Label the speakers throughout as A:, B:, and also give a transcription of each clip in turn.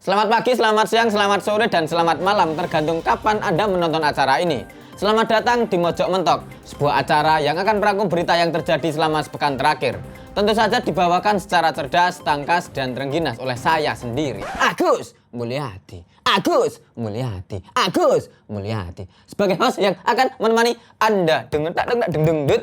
A: Selamat pagi, selamat siang, selamat sore, dan selamat malam tergantung kapan Anda menonton acara ini. Selamat datang di Mojok Mentok, sebuah acara yang akan merangkum berita yang terjadi selama sepekan terakhir. Tentu saja dibawakan secara cerdas, tangkas, dan terengginas oleh saya sendiri, Agus Mulyadi. Agus Mulyadi, Agus Mulyadi. Sebagai host yang akan menemani Anda dengan tak deng deng dut.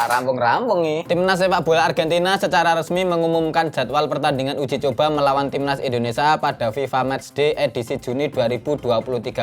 A: Rampung-rampung nih. Timnas sepak bola Argentina secara resmi mengumumkan jadwal pertandingan uji coba melawan timnas Indonesia pada FIFA Matchday edisi Juni 2023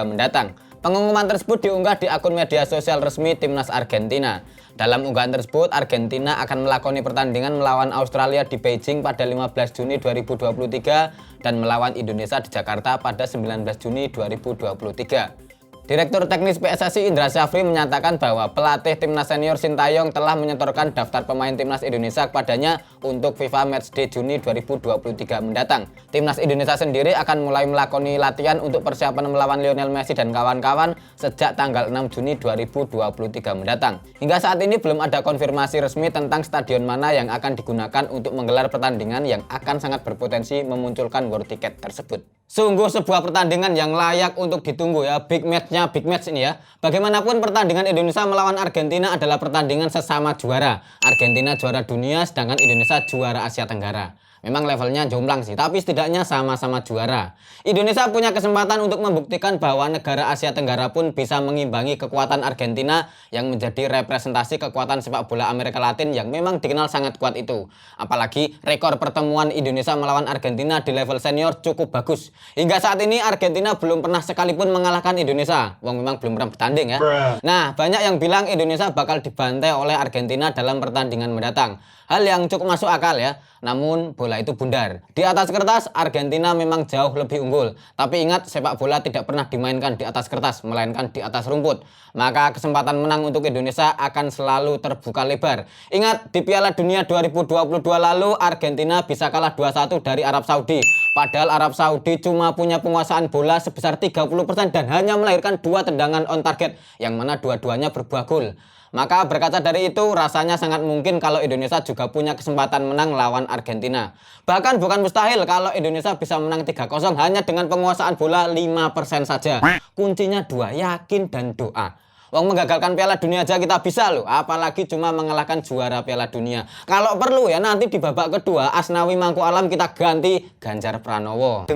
A: mendatang. Pengumuman tersebut diunggah di akun media sosial resmi timnas Argentina. Dalam unggahan tersebut, Argentina akan melakoni pertandingan melawan Australia di Beijing pada 15 Juni 2023 dan melawan Indonesia di Jakarta pada 19 Juni 2023. Direktur Teknis PSSI Indra Syafri menyatakan bahwa pelatih timnas senior Sintayong telah menyetorkan daftar pemain timnas Indonesia kepadanya untuk FIFA Matchday Juni 2023 mendatang. Timnas Indonesia sendiri akan mulai melakoni latihan untuk persiapan melawan Lionel Messi dan kawan-kawan sejak tanggal 6 Juni 2023 mendatang. Hingga saat ini belum ada konfirmasi resmi tentang stadion mana yang akan digunakan untuk menggelar pertandingan yang akan sangat berpotensi memunculkan war ticket tersebut. Sungguh sebuah pertandingan yang layak untuk ditunggu ya, big match ini ya. Bagaimanapun pertandingan Indonesia melawan Argentina adalah pertandingan sesama juara. Argentina juara dunia sedangkan Indonesia juara Asia Tenggara. Memang levelnya jomplang sih, tapi setidaknya sama-sama juara. Indonesia punya kesempatan untuk membuktikan bahwa negara Asia Tenggara pun bisa mengimbangi kekuatan Argentina yang menjadi representasi kekuatan sepak bola Amerika Latin yang memang dikenal sangat kuat itu. Apalagi rekor pertemuan Indonesia melawan Argentina di level senior cukup bagus. Hingga saat ini Argentina belum pernah sekalipun mengalahkan Indonesia. Wong memang belum pernah bertanding ya. Nah, banyak yang bilang Indonesia bakal dibantai oleh Argentina dalam pertandingan mendatang. Hal yang cukup masuk akal ya. Namun bola itu bundar. Di atas kertas Argentina memang jauh lebih unggul. Tapi ingat, sepak bola tidak pernah dimainkan di atas kertas, melainkan di atas rumput. Maka kesempatan menang untuk Indonesia akan selalu terbuka lebar. Ingat, di Piala Dunia 2022 lalu Argentina bisa kalah 2-1 dari Arab Saudi. Padahal Arab Saudi cuma punya penguasaan bola sebesar 30% dan hanya melahirkan 2 tendangan on target, yang mana dua-duanya berbuah gol. Maka berkaca dari itu, rasanya sangat mungkin kalau Indonesia juga punya kesempatan menang lawan Argentina. Bahkan bukan mustahil kalau Indonesia bisa menang 3-0 hanya dengan penguasaan bola 5% saja. Kuncinya 2, yakin dan doa. Wong menggagalkan Piala Dunia aja kita bisa loh, apalagi cuma mengalahkan juara Piala Dunia. Kalau perlu ya nanti di babak kedua Asnawi Mangku Alam kita ganti Ganjar Pranowo.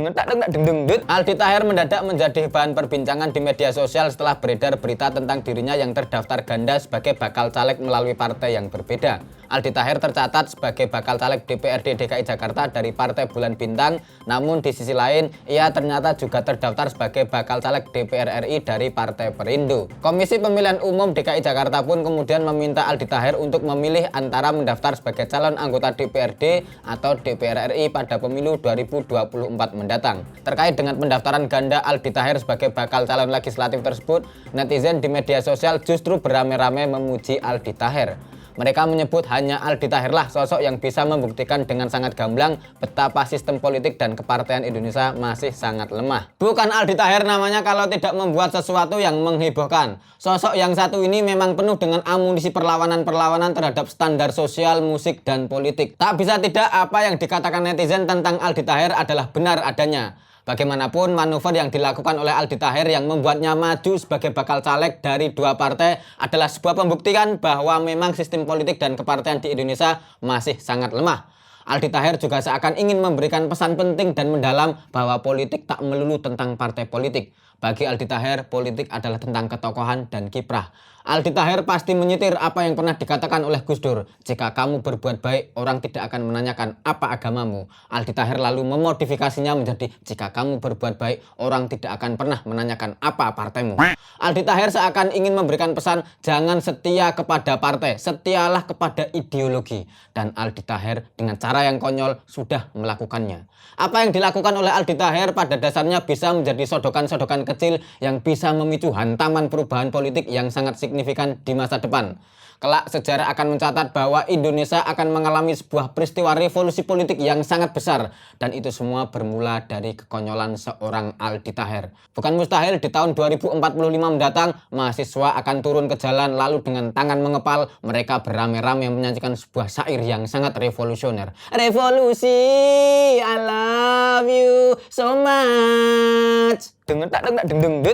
A: Aldi Taher mendadak menjadi bahan perbincangan di media sosial setelah beredar berita tentang dirinya yang terdaftar ganda sebagai bakal caleg melalui partai yang berbeda. Aldi Taher tercatat sebagai bakal caleg DPRD DKI Jakarta dari Partai Bulan Bintang, namun di sisi lain ia ternyata juga terdaftar sebagai bakal caleg DPR RI dari Partai Perindo. Komisi Pemilihan Umum DKI Jakarta pun kemudian meminta Aldi Taher untuk memilih antara mendaftar sebagai calon anggota DPRD atau DPR RI pada pemilu 2024 mendatang. Terkait dengan pendaftaran ganda Aldi Taher sebagai bakal calon legislatif tersebut, netizen di media sosial justru beramai-ramai memuji Aldi Taher. Mereka menyebut hanya Aldi Taher lah sosok yang bisa membuktikan dengan sangat gamblang betapa sistem politik dan kepartaian Indonesia masih sangat lemah. Bukan Aldi Taher namanya kalau tidak membuat sesuatu yang menghebohkan. Sosok yang satu ini memang penuh dengan amunisi perlawanan-perlawanan terhadap standar sosial, musik, dan politik. Tak bisa tidak apa yang dikatakan netizen tentang Aldi Taher adalah benar adanya. Bagaimanapun manuver yang dilakukan oleh Aldi Taher yang membuatnya maju sebagai bakal caleg dari 2 partai adalah sebuah pembuktian bahwa memang sistem politik dan kepartaian di Indonesia masih sangat lemah. Aldi Taher juga seakan ingin memberikan pesan penting dan mendalam bahwa politik tak melulu tentang partai politik. Bagi Aldi Taher, politik adalah tentang ketokohan dan kiprah. Aldi Taher pasti menyitir apa yang pernah dikatakan oleh Gus Dur. Jika kamu berbuat baik, orang tidak akan menanyakan apa agamamu. Aldi Taher lalu memodifikasinya menjadi jika kamu berbuat baik, orang tidak akan pernah menanyakan apa partaimu. Aldi Taher seakan ingin memberikan pesan jangan setia kepada partai, setialah kepada ideologi. Dan Aldi Taher dengan cara yang konyol sudah melakukannya. Apa yang dilakukan oleh Aldi Taher pada dasarnya bisa menjadi sodokan-sodokan kecil yang bisa memicu hantaman perubahan politik yang sangat signifikan di masa depan. Kelak sejarah akan mencatat bahwa Indonesia akan mengalami sebuah peristiwa revolusi politik yang sangat besar. Dan itu semua bermula dari kekonyolan seorang Aldi Taher. Bukan mustahil di tahun 2045 mendatang, mahasiswa akan turun ke jalan lalu dengan tangan mengepal, mereka beramai-ramai menyanyikan sebuah syair yang sangat revolusioner. Revolusi, I love you so much.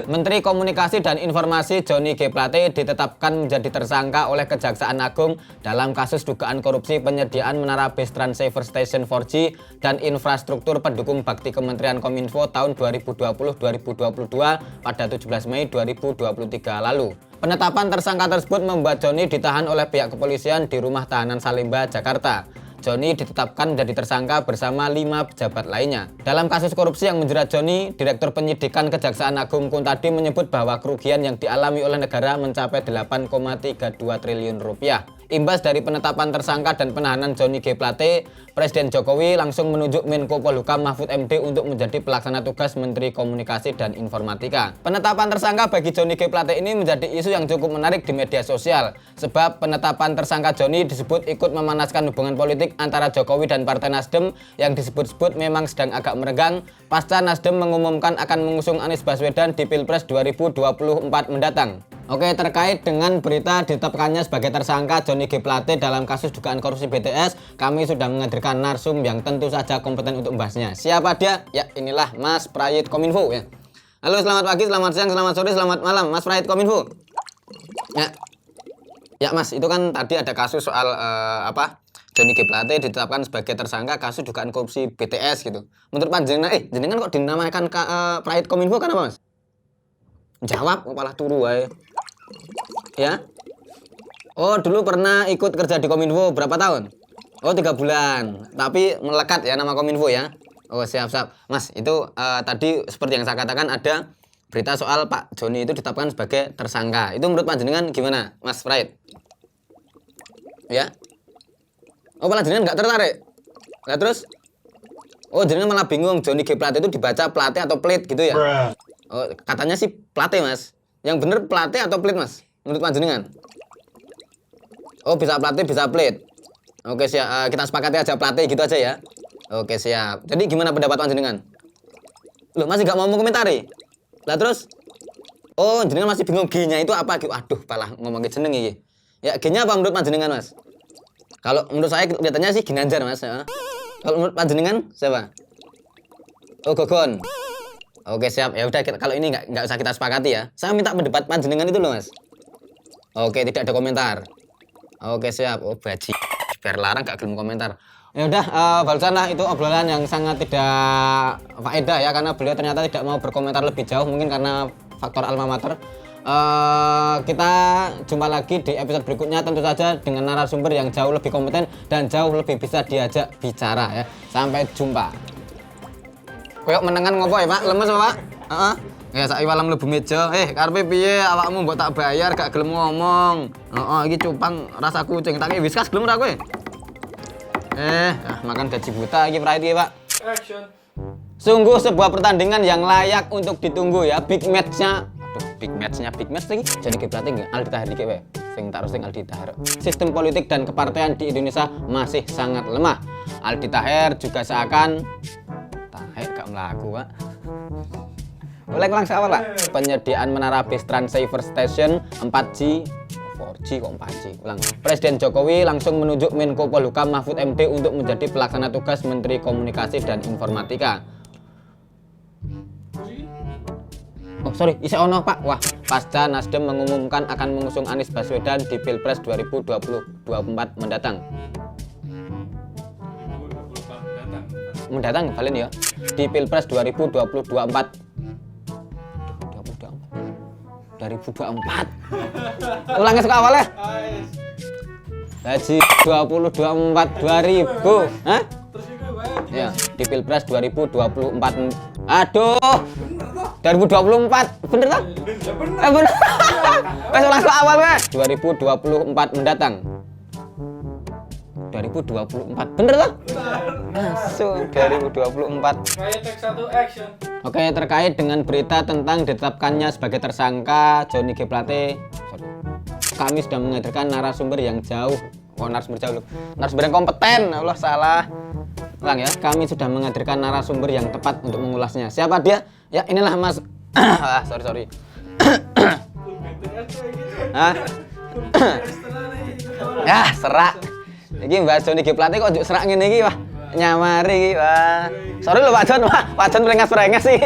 A: Menteri Komunikasi dan Informasi Johnny G. Plate ditetapkan menjadi tersangka oleh Kejaksaan Agung dalam kasus dugaan korupsi penyediaan menara base transceiver station 4G dan infrastruktur pendukung bakti Kementerian Kominfo tahun 2020-2022 pada 17 Mei 2023 lalu. Penetapan tersangka tersebut membuat Johnny ditahan oleh pihak kepolisian di rumah tahanan Salemba, Jakarta. Johnny ditetapkan menjadi tersangka bersama 5 pejabat lainnya. Dalam kasus korupsi yang menjerat Johnny, Direktur Penyidikan Kejaksaan Agung Kuntadi menyebut bahwa kerugian yang dialami oleh negara mencapai 8,32 triliun rupiah. Imbas dari penetapan tersangka dan penahanan Johnny G. Plate, Presiden Jokowi langsung menunjuk Menko Polhukam Mahfud MD untuk menjadi pelaksana tugas Menteri Komunikasi dan Informatika. Penetapan tersangka bagi Johnny G. Plate ini menjadi isu yang cukup menarik di media sosial, sebab penetapan tersangka Johnny disebut ikut memanaskan hubungan politik antara Jokowi dan Partai Nasdem yang disebut-sebut memang sedang agak merenggang pasca Nasdem mengumumkan akan mengusung Anies Baswedan di Pilpres 2024 mendatang. Oke, terkait dengan berita ditetapkannya sebagai tersangka Johnny G. Plate dalam kasus dugaan korupsi BTS, kami sudah menghadirkan narsum yang tentu saja kompeten untuk membahasnya. Siapa dia? Ya, inilah Mas Prayit Kominfo ya. Halo, selamat pagi, selamat siang, selamat sore, selamat malam, Mas Prayit Kominfo. Ya Mas, itu kan tadi ada kasus soal Johnny G. Plate ditetapkan sebagai tersangka kasus dugaan korupsi BTS gitu. Menurut panjenengan, jenengan kok dinamakan Prayit Kominfo kenapa Mas? Jawab, kepala turu wae. Ya. Oh, dulu pernah ikut kerja di Kominfo berapa tahun? Oh, 3 bulan. Tapi melekat ya nama Kominfo ya. Oh, siap-siap. Mas, itu tadi seperti yang saya katakan ada berita soal Pak Johnny itu ditetapkan sebagai tersangka. Itu menurut panjenengan gimana, Mas Prayit? Ya. Oh, malah jenengan nggak tertarik. Nah, terus? Oh, jenengan malah bingung Johnny G. Plate itu dibaca Plate atau Plate gitu ya? Oh, katanya sih Plate, Mas. Yang bener Plate atau Plate, Mas? Menurut panjenengan? Oh, bisa Plate, bisa Plate. Oke, siap. Kita sepakati aja Plate gitu aja ya. Oke, siap. Jadi gimana pendapat panjenengan? Loh, masih gak mau mengomentari? Lah terus? Oh, jenengan masih bingung G-nya itu apa? Aduh, palah ngomongin jeneng iki. Ya, G-nya apa menurut panjenengan, Mas? Kalau menurut saya kelihatannya sih Ginanjar, Mas. Ya. Kalau menurut panjenengan siapa? Oh, Gogon. Oke, siap. Ya udah, kalau ini nggak usah kita sepakati ya. Saya minta pendapat panjenengan itu loh, Mas. Oke, tidak ada komentar. Oke, siap. Oh, baji. Biar larang gak gelem komentar. Ya udah, barusan lah itu obrolan yang sangat tidak faedah ya, karena beliau ternyata tidak mau berkomentar lebih jauh, mungkin karena faktor alma mater. Kita jumpa lagi di episode berikutnya, tentu saja dengan narasumber yang jauh lebih kompeten dan jauh lebih bisa diajak bicara ya. Sampai jumpa. Koyok menengan ngopo ya Pak? Lemes apa Pak? Ya saiki malam mlebu meja. Karepe piye awakmu mbok tak bayar gak gelem ngomong. Iki cupang rasa kucing. Tak whiskas gelem ora kowe? Makan gaji buta iki Prayit iki, Pak.
B: Action.
A: Sungguh sebuah pertandingan yang layak untuk ditunggu ya. Big match-nya. Big match lagi. Johnny G. Plate nggih Aldi Taher iki wae. Sing tak roasting Aldi Taher. Sistem politik dan kepartean di Indonesia masih sangat lemah. Aldi Taher juga seakan gak melaku, Pak. Boleh langsung awal, Pak. Penyediaan menara base transceiver station 4G 4G kok 4G. Ulang. Presiden Jokowi langsung menunjuk Menko Polhukam Mahfud MD untuk menjadi pelaksana tugas Menteri Komunikasi dan Informatika. Oh, sorry, isih ono, Pak. Wah, pasca Nasdem mengumumkan akan mengusung Anies Baswedan di Pilpres 2024 mendatang. Mendatang balen ya. Di Pilpres 2024. 2024. Ulangnya suka awalnya. Haji 2024 2000. Hah? Ya, di Pilpres 2024. Aduh. 2024. Bener toh? Bener. Wes ulang suka awal weh. 2024 mendatang. 2024. Bener toh? Masuk 2024.
B: Take 1 action.
A: Oke, terkait dengan berita tentang ditetapkannya sebagai tersangka Johnny G. Plate. kami sudah menghadirkan narasumber yang jauh. Oh, narasumber jauh loh. Narasumber yang kompeten. Allah salah. Ulang ya. Kami sudah menghadirkan narasumber yang tepat untuk mengulasnya. Siapa dia? Ya, inilah Mas. Sorry. Hah? Ya, serak. Iki Mbak Joni G Plate kok njuk serak ngene iki, wah. Nyamari iki, wah. Sorry lho Pak Jon, Pak Jon prengas-prengas sih.